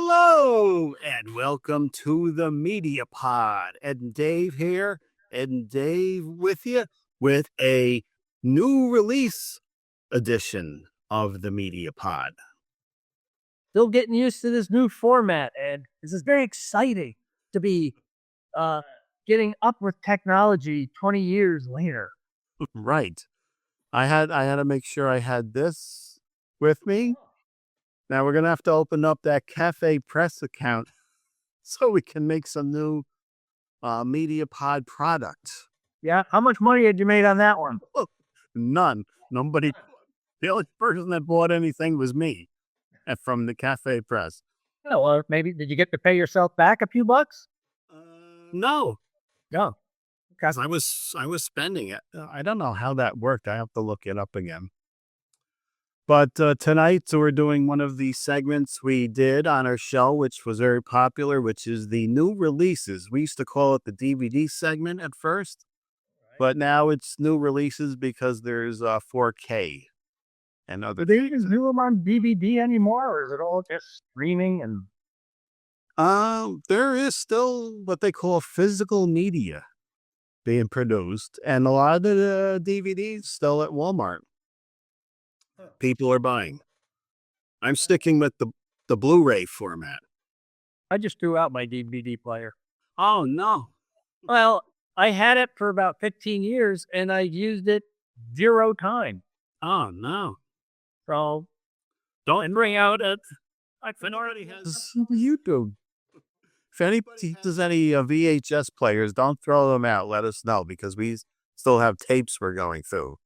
Hello and welcome to the Media Pod. Ed and Dave here, Ed and Dave with you with a new release edition of the Media Pod. Still getting used to this new format, and this is very exciting to be uh, getting up with technology 20 years later. Right. I had to make sure I had this with me. Now we're gonna have to open up that Cafe Press account so we can make some new Media Pod product. Yeah, how much money had you made on that one? None. Nobody. The only person that bought anything was me from the Cafe Press. Oh, well, maybe did you get to pay yourself back a few bucks? No, No. because I was spending it. I don't know how that worked. I have to look it up again. But tonight we're doing one of the segments we did on our show, which was very popular, which is the new releases. We used to call it the DVD segment at first, but now it's new releases because there's 4K and other. Do they even do them on DVD anymore, or is it all just streaming? And There is still what they call physical media being produced, and a lot of the DVDs still at Walmart. People are buying. I'm sticking with the Blu-ray format. I just threw out my DVD player. Oh no! Well, I had it for about 15 years, and I used it 0 time. Oh no! So Don't bring out a. Finn already has YouTube. If anybody has any VHS players, don't throw them out. Let us know because we still have tapes we're going through,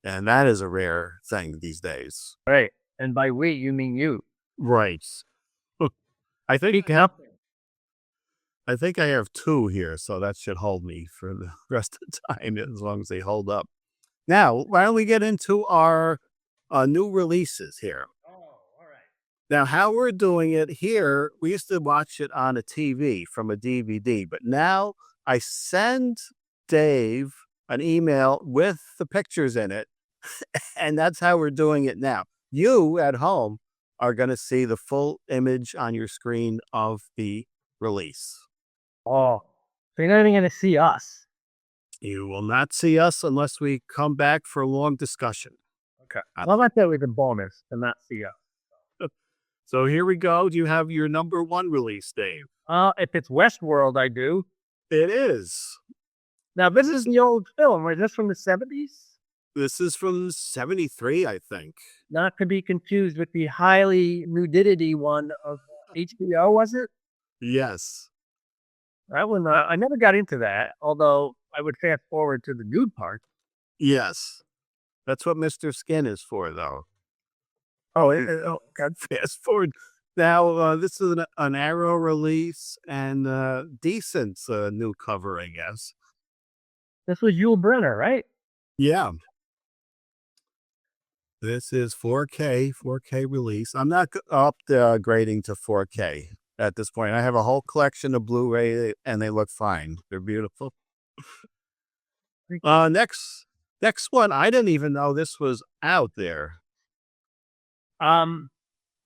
and that is a rare thing these days. Right. And by we, you mean you. Right. I think Speak up. I think I have 2 here, so that should hold me for the rest of the time as long as they hold up. Now, why don't we get into our new releases here? Oh, all right. Now, how we're doing it here, we used to watch it on a TV from a DVD, but now I send Dave an email with the pictures in it, and that's how we're doing it now. You at home are going to see the full image on your screen of the release. Oh, so you're not even going to see us. You will not see us unless we come back for a long discussion. Okay. Well, that's that we can bonus and not see us. So here we go. Do you have your number 1 release, Dave? If it's Westworld, I do. It is. Now, this is the old film. Is this from the 70s? This is from 73, I think. Not to be confused with the highly nudity one of HBO, was it? Yes. That one, I never got into that, although I would fast forward to the nude part. Yes. That's what Mr. Skin is for, though. Oh, God, fast forward. Now, this is an Arrow release and decent new cover, I guess. this was Yul Brynner, right? Yeah. This is 4K release. I'm not upgrading to 4K at this point. I have a whole collection of Blu-ray and they look fine. They're beautiful. Next one. I didn't even know this was out there. I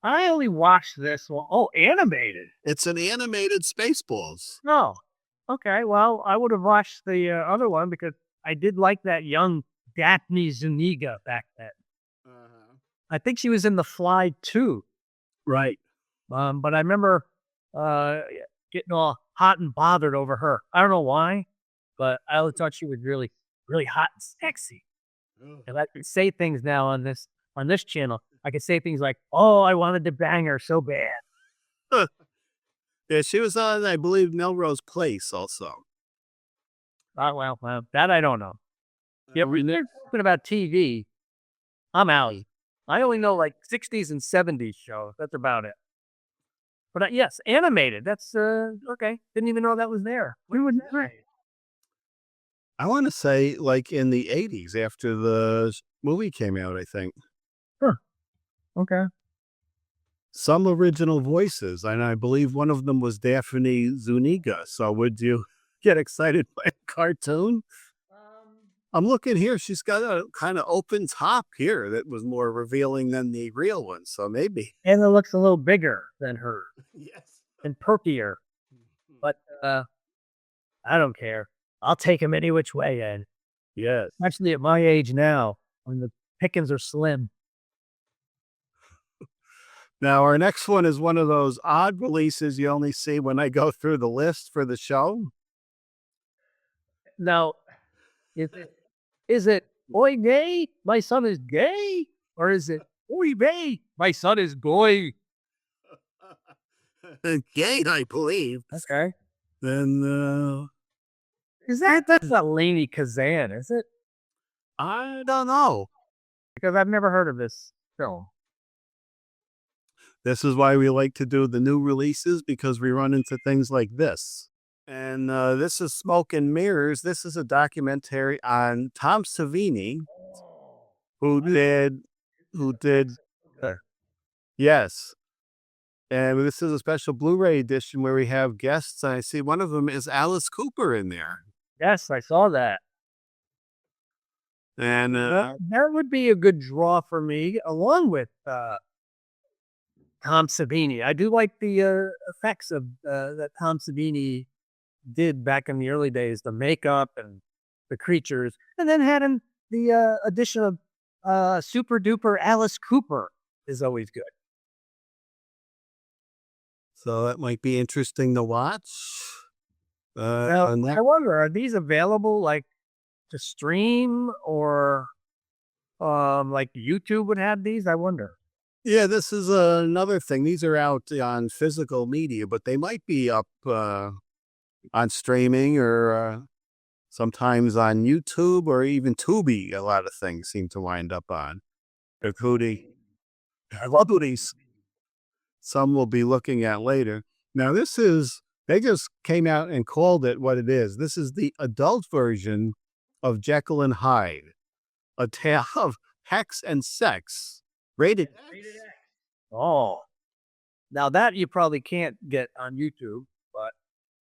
only watched this one. Oh, animated. It's an animated Spaceballs. No. Okay, well, I would have watched the other one because I did like that young Daphne Zuniga back then. I think she was in The Fly too. Right. But I remember getting all hot and bothered over her. I don't know why, but I always thought she was really, really hot and sexy. And I can say things now on this channel. I could say things like, "Oh, I wanted to bang her so bad." Yeah, she was on, I believe, Melrose Place also. Well, that I don't know. Yeah, we're talking about TV. I'm out. I only know like 60s and 70s shows. That's about it. But yes, animated. That's okay. Didn't even know that was there. When was that? I want to say like in the 80s after the movie came out, I think. Huh. Okay. Some original voices, and I believe one of them was Daphne Zuniga. So would you get excited by a cartoon? I'm looking here. She's got a kind of open top here that was more revealing than the real one. So maybe. And it looks a little bigger than her Yes. and perkier. But I don't care. I'll take him any which way, Ed. Yes. Especially at my age now, when the pickings are slim. Now, our next one is one of those odd releases you only see when I go through the list for the show. Now, is it "Oy gay, my son is gay," or is it "Oy vey, my son is goy"? Gay, I believe. Okay. Then That's not Lainey Kazan, is it? I don't know. Because I've never heard of this film. This is why we like to do the new releases, because we run into things like this. And this is Smoke and Mirrors. This is a documentary on Tom Savini, who did, yes. And this is a special Blu-ray edition where we have guests. I see one of them is Alice Cooper in there. Yes, I saw that. And That would be a good draw for me, along with Tom Savini. I do like the effects of that Tom Savini did back in the early days, the makeup and the creatures, and then having the addition of super duper Alice Cooper is always good. so that might be interesting to watch. Now, and that- I wonder, are these available like to stream, or like YouTube would have these? I wonder. yeah, this is another thing. These are out on physical media, but they might be up on streaming or sometimes on YouTube or even Tubi. A lot of things seem to wind up on. Including, I love these. Some we'll be looking at later. Now, they just came out and called it what it is. This is the adult version of Jekyll and Hyde, a tale of hex and sex. Rated X. Oh, now that you probably can't get on YouTube, but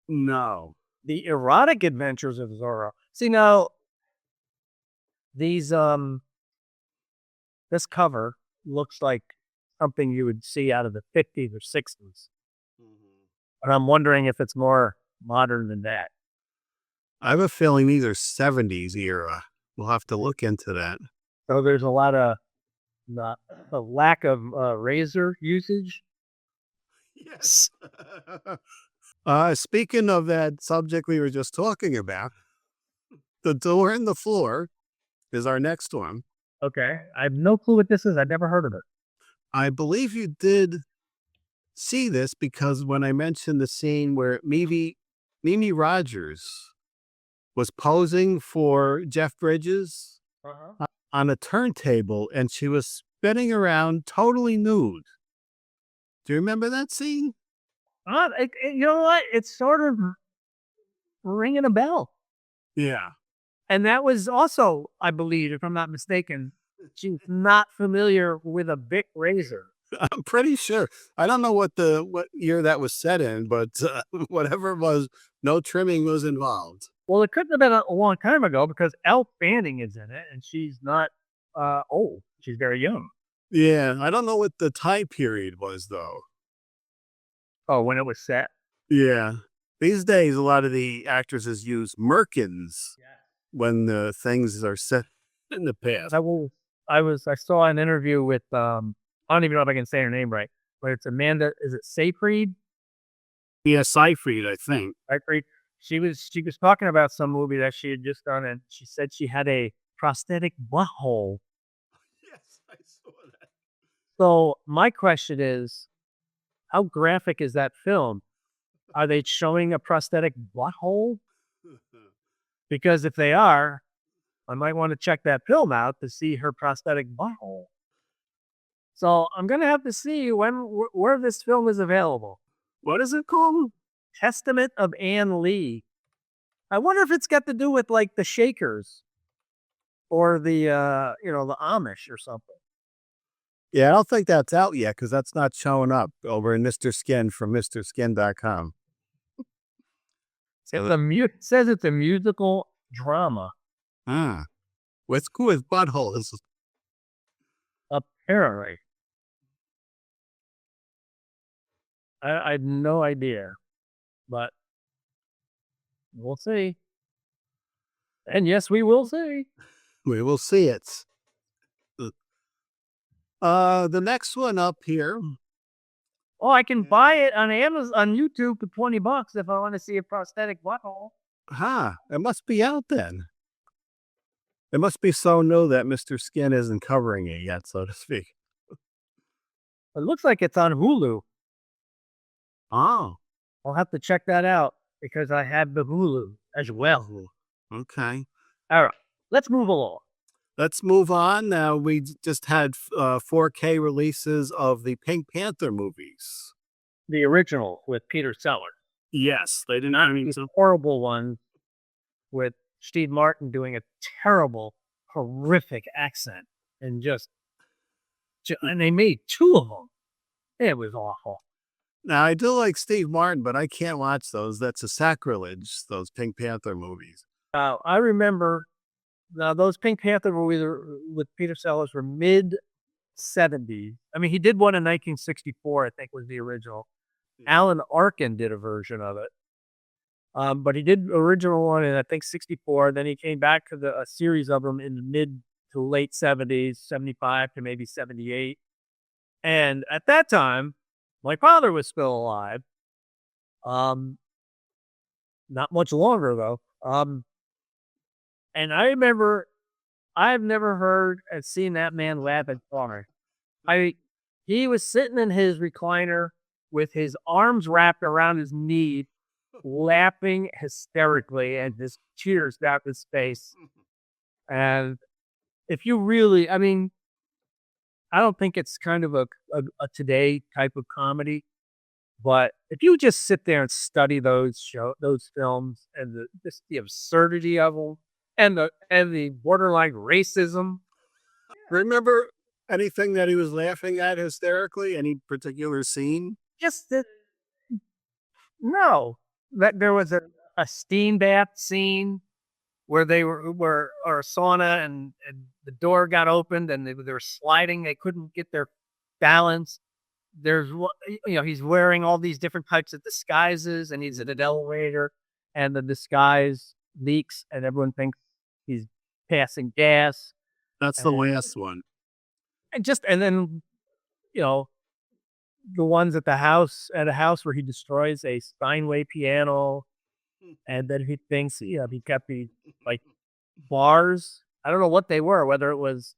No. the erotic adventures of Zorro. See, now these this cover looks like something you would see out of the 50s or 60s. But I'm wondering if it's more modern than that. I have a feeling these are 70s era. We'll have to look into that. So there's a lot of a lack of razor usage. Yes. Speaking of that subject we were just talking about, The Door and the Floor is our next one. Okay. I have no clue what this is. I've never heard of it. I believe you did see this because when I mentioned the scene where Mimi Rogers was posing for Jeff Bridges on a turntable and she was spinning around totally nude. Do you remember that scene? You know what? It's sort of ringing a bell. Yeah. And that was also, I believe, if I'm not mistaken, she's not familiar with a Bic razor. I'm pretty sure. I don't know what year that was set in, but whatever it was, no trimming was involved. Well, it couldn't have been a long time ago because Elle Fanning is in it, and she's not old. She's very young. Yeah, I don't know what the time period was, though. Oh, when it was set? Yeah. These days, a lot of the actresses use merkins when the things are set in the past. I saw an interview with, I don't even know if I can say her name right, but it's Amanda, is it Seyfried? Yeah, Seyfried, I think. Seyfried. She was talking about some movie that she had just done, and she said she had a prosthetic butthole. Yes, I saw that. So my question is, how graphic is that film? Are they showing a prosthetic butthole? Because if they are, I might want to check that film out to see her prosthetic butthole. So I'm gonna have to see where this film is available. What is it called? Testament of Ann Lee. I wonder if it's got to do with like the Shakers or the the Amish or something. Yeah, I don't think that's out yet because that's not showing up over in Mr. Skin from MrSkin.com. It says it's a musical drama. Ah. What's cool with buttholes? Apparently. I had no idea, but we'll see. And yes, we will see. We will see it. The next one up here. Oh, I can buy it on Amazon, on YouTube for $20 if I want to see a prosthetic butthole. It must be out then. It must be so new that Mr. Skin isn't covering it yet, so to speak. It looks like it's on Hulu. Oh, I'll have to check that out because I have the Hulu as well. okay. All right, let's move along. Let's move on. Now, we just had 4K releases of the Pink Panther movies. The original with Peter Sellers. Yes, they didn't. The horrible one with Steve Martin doing a terrible, horrific accent and and they made 2 of them. It was awful. Now, I do like Steve Martin, but I can't watch those. That's a sacrilege, those Pink Panther movies. I remember those Pink Panther movies with Peter Sellers were mid-70s. I mean, he did one in 1964, I think was the original. Alan Arkin did a version of it. But he did original one in, I think, 64. Then he came back to a series of them in the mid to late 70s, 75 to maybe 78. And at that time, my father was still alive. Not much longer, though. And I remember I've never heard and seen that man laugh at far. He was sitting in his recliner with his arms wrapped around his knee, laughing hysterically, and his tears down his face. And if you really, I mean, I don't think it's kind of a today type of comedy, but if you just sit there and study those films and the absurdity of them and the borderline racism. Remember anything that he was laughing at hysterically? Any particular scene? Just that, no, that there was a steam bath scene where they were or a sauna and the door got opened and they were sliding. They couldn't get their balance. There's, he's wearing all these different types of disguises and he's in an elevator and the disguise leaks and everyone thinks he's passing gas. That's the last one. And then, the ones at a house where he destroys a Steinway piano and then he thinks, he kept these like bars. I don't know what they were, whether it was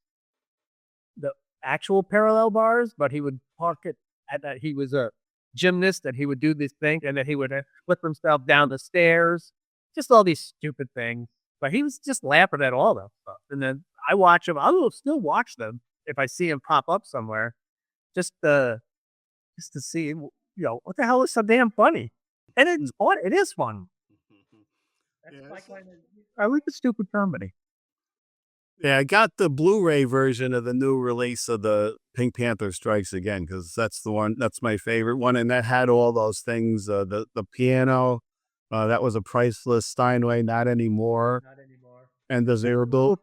the actual parallel bars, but he would park it at that. He was a gymnast and he would do this thing and then he would flip himself down the stairs. Just all these stupid things. But he was just laughing at all that stuff. And then I watch him. I will still watch them if I see him pop up somewhere, just to see, what the hell is so damn funny? And it's fun. It is fun. I like the stupid comedy. Yeah, I got the Blu-ray version of the new release of the Pink Panther Strikes Again because that's the one. That's my favorite one, and that had all those things. The piano, that was a priceless Steinway. Not anymore. Not anymore. And does your dog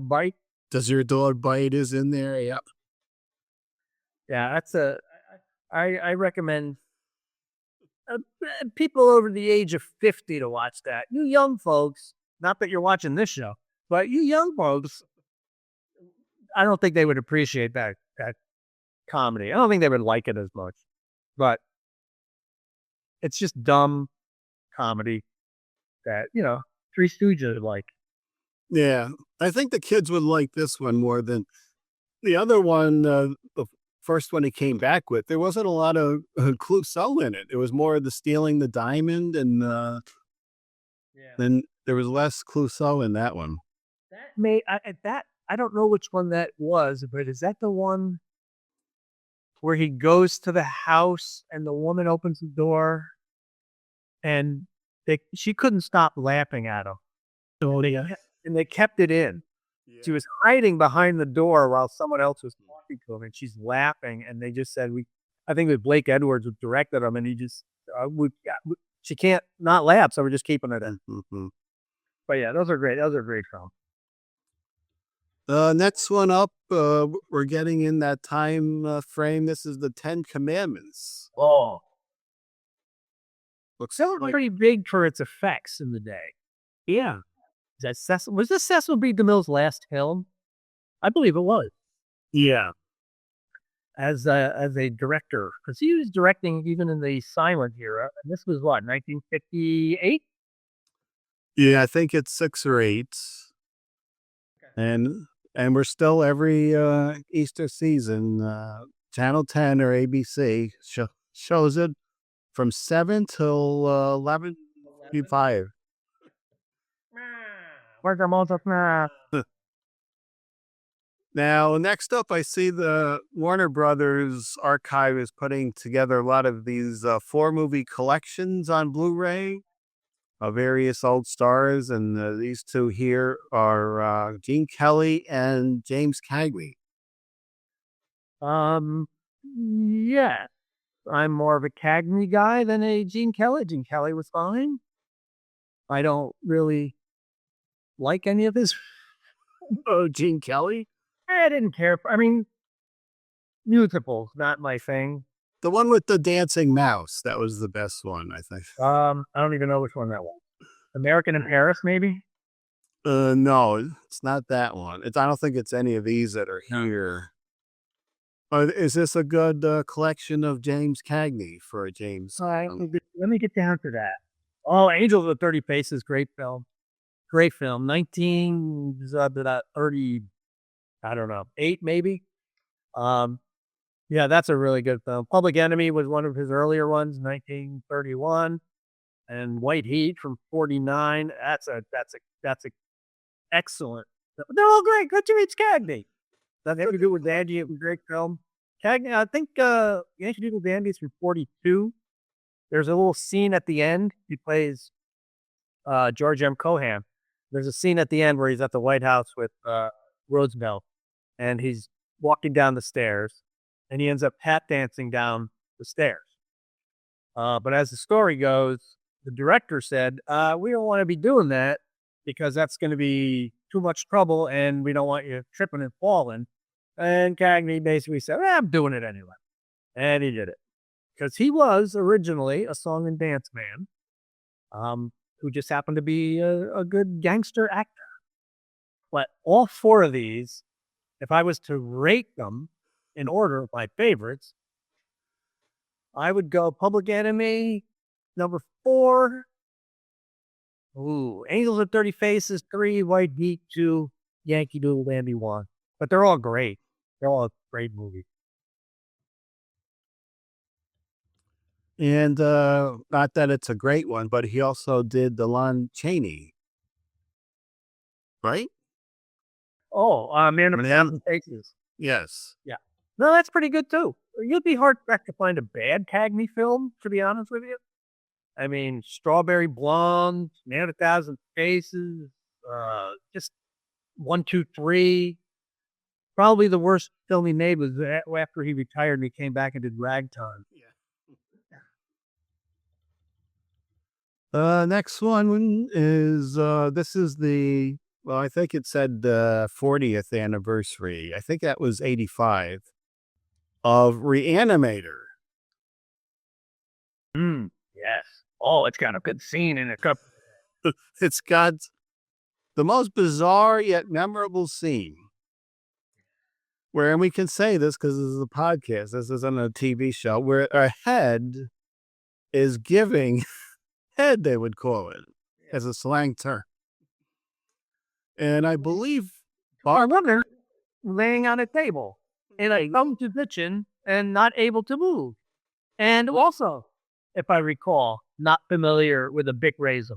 bite? Does your dog bite is in there? Yep. Yeah, that's I recommend people over the age of 50 to watch that. You young folks, not that you're watching this show, but you young folks, I don't think they would appreciate that comedy. I don't think they would like it as much. But it's just dumb comedy that, Three Stooges like. Yeah, I think the kids would like this one more than the other one. The first one he came back with, there wasn't a lot of Clouseau in it. It was more of the stealing the diamond, and then there was less Clouseau in that one. I don't know which one that was, but is that the one where he goes to the house and the woman opens the door, and she couldn't stop laughing at him, and they kept it in. Yeah. She was hiding behind the door while someone else was talking to him, and she's laughing. And they just said, I think that Blake Edwards directed him, and he just, she can't not laugh, so we're just keeping it in. Mm-hmm. But yeah, those are great. Those are great films. Next one up, we're getting in that time frame. This is the 10 Commandments. Oh, Looks that was like, pretty big for its effects in the day. yeah. Is that was this Cecil B. DeMille's last film? I believe it was. Yeah. As a director, because he was directing even in the silent era. And this was what, 1958? Yeah, I think it's 6 or 8. And we're still every Easter season, Channel 10 or ABC shows it from 7 till 11:55. Where's the Moses now? Now, next up, I see the Warner Brothers archive is putting together a lot of these 4-movie collections on Blu-ray of various old stars, and these two here are Gene Kelly and James Cagney. Yeah. I'm more of a Cagney guy than a Gene Kelly. Gene Kelly was fine. I don't really like any of his. Oh, Gene Kelly? I didn't care. I mean, musicals, not my thing. The one with the dancing mouse. That was the best one, I think. I don't even know which one that was. American in Paris, maybe? No, it's not that one. I don't think it's any of these that are here. Is this a good collection of James Cagney for a James? Let me get down to that. Oh, Angels with 30 Faces, great film. Great film. 1930, I don't know, 8 maybe. Yeah, that's a really good film. Public Enemy was one of his earlier ones, 1931, and White Heat from 49. That's a excellent. They're all great. Good to meet Cagney. Nothing to do with Dandy. It was a great film. Cagney, I think Yankee Doodle Dandy is from 42. There's a little scene at the end. He plays George M. Cohan. There's a scene at the end where he's at the White House with Roosevelt, and he's walking down the stairs, and he ends up tap dancing down the stairs. But as the story goes, the director said, we don't want to be doing that because that's going to be too much trouble, and we don't want you tripping and falling. And Cagney basically said, I'm doing it anyway. And he did it. Because he was originally a song and dance man who just happened to be a good gangster actor. But all 4 of these, if I was to rate them in order of my favorites, I would go Public Enemy, number 4. Ooh, Angels with 30 Faces, 3, White Heat, 2, Yankee Doodle Dandy, 1. But they're all great. They're all great movies. And not that it's a great one, but he also did the Lon Chaney, right? Oh, Man of Yeah. 1,000 Faces. Yes. Yeah. No, that's pretty good too. You'd be hard-pressed to find a bad Cagney film, to be honest with you. I mean, Strawberry Blonde, Man of 1,000 Faces, just 1, 2, 3. Probably the worst film he made was after he retired and he came back and did Ragtime. Next one is this is I think it said 40th anniversary. I think that was 85 of Reanimator. Yes. Oh, it's got a good scene in it. It's got the most bizarre yet memorable scene. Where, and we can say this because this is a podcast, this isn't a TV show, where a head is giving head, they would call it, as a slang term. And I believe I remember laying on a table in a thumb position and not able to move. And also, if I recall, not familiar with a Bic razor.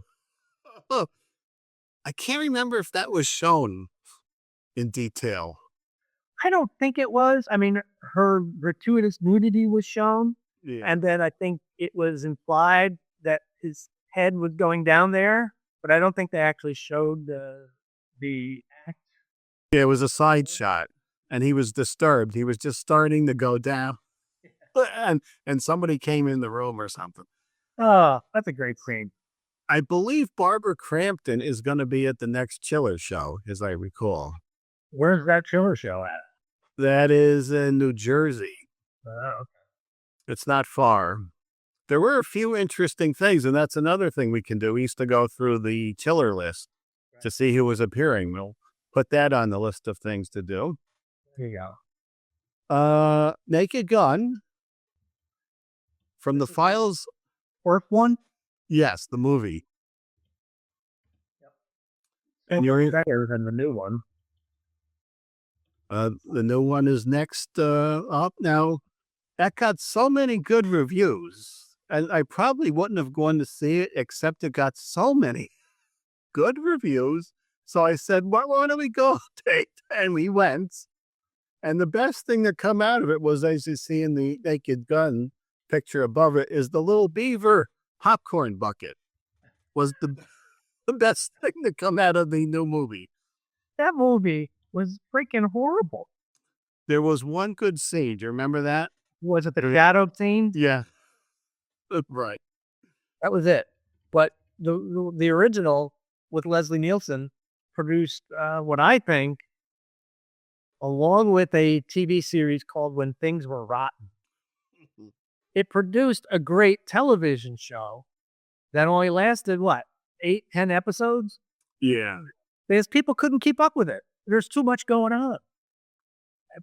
I can't remember if that was shown in detail. I don't think it was. I mean, her gratuitous nudity was shown. Yeah. And then I think it was implied that his head was going down there, but I don't think they actually showed the act. Yeah, it was a side shot, and he was disturbed. He was just starting to go down, and somebody came in the room or something. Oh, that's a great scene. I believe Barbara Crampton is going to be at the next Chiller show, as I recall. Where's that Chiller show at? That is in New Jersey. Oh, It's not far. There were a few interesting things, and that's another thing we can do. We used to go through the Chiller list to see who was appearing. We'll put that on the list of things to do. there you go. Naked Gun from the files. Fourth one? Yes, the movie. And you're better than the new one. The new one is next up. Now, that got so many good reviews, and I probably wouldn't have gone to see it except it got so many good reviews. So I said, why don't we go, Tate? And we went. And the best thing that come out of it was, as you see in the Naked Gun picture above it, is the little beaver popcorn bucket was the best thing to come out of the new movie. That movie was freaking horrible. There was one good scene. Do you remember that? Was it the shadow scene? Yeah. Right. That was it. But the original with Leslie Nielsen produced what I think, along with a TV series called When Things Were Rotten. It produced a great television show that only lasted, 8, 10 episodes? Yeah. Because people couldn't keep up with it. There's too much going on.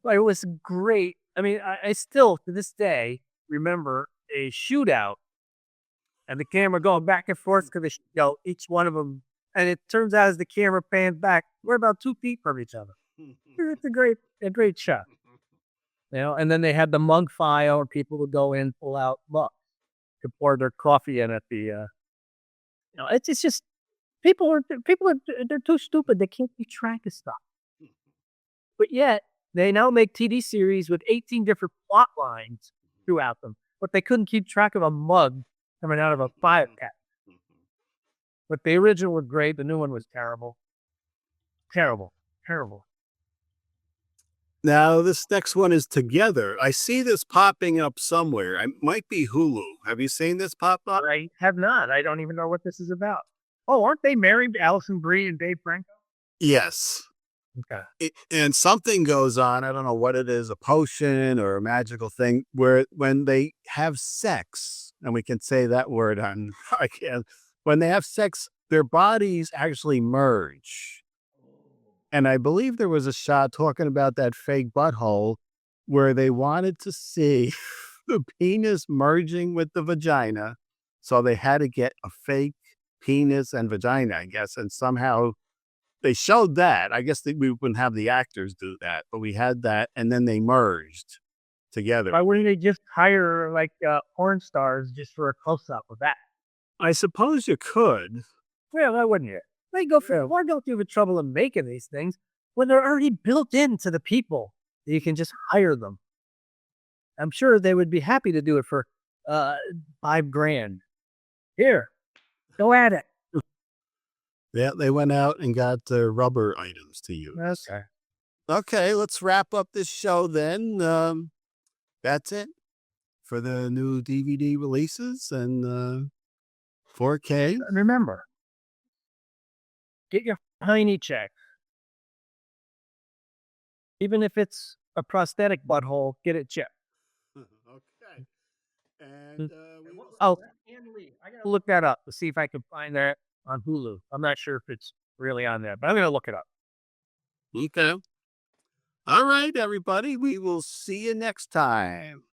But it was great. I mean, I still, to this day, remember a shootout and the camera going back and forth to each one of them. And it turns out as the camera pans back, we're about 2 feet from each other. It's a great shot. And then they had the mug file where people would go in, pull out mugs to pour their coffee in at the, it's just, they're too stupid. They can't keep track of stuff. But yet, they now make TV series with 18 different plot lines throughout them. But they couldn't keep track of a mug coming out of a fire cat. But the original was great. The new one was terrible. Terrible. Now, this next one is Together. I see this popping up somewhere. It might be Hulu. Have you seen this pop up? I have not. I don't even know what this is about. Oh, aren't they married, Alison Brie and Dave Franco? Yes. Okay. And something goes on. I don't know what it is, a potion or a magical thing, where when they have sex, and we can say that word on, I can't, when they have sex, their bodies actually merge. And I believe there was a shot talking about that fake butthole where they wanted to see the penis merging with the vagina. So they had to get a fake penis and vagina, I guess. And somehow they showed that. I guess we wouldn't have the actors do that, but we had that. And then they merged together. Why wouldn't they just hire porn stars just for a close up of that? I suppose you could. Well, why wouldn't you? Why go through the trouble of making these things when they're already built into the people? You can just hire them. I'm sure they would be happy to do it for $5,000. Here, go at it. Yeah, they went out and got rubber items to use. Okay. Okay, let's wrap up this show then. That's it for the new DVD releases and 4K. And remember, get your hiney checked. Even if it's a prosthetic butthole, get it checked. Okay. And I gotta look that up to see if I can find that on Hulu. I'm not sure if it's really on there, but I'm gonna look it up. Okay. All right, everybody. We will see you next time.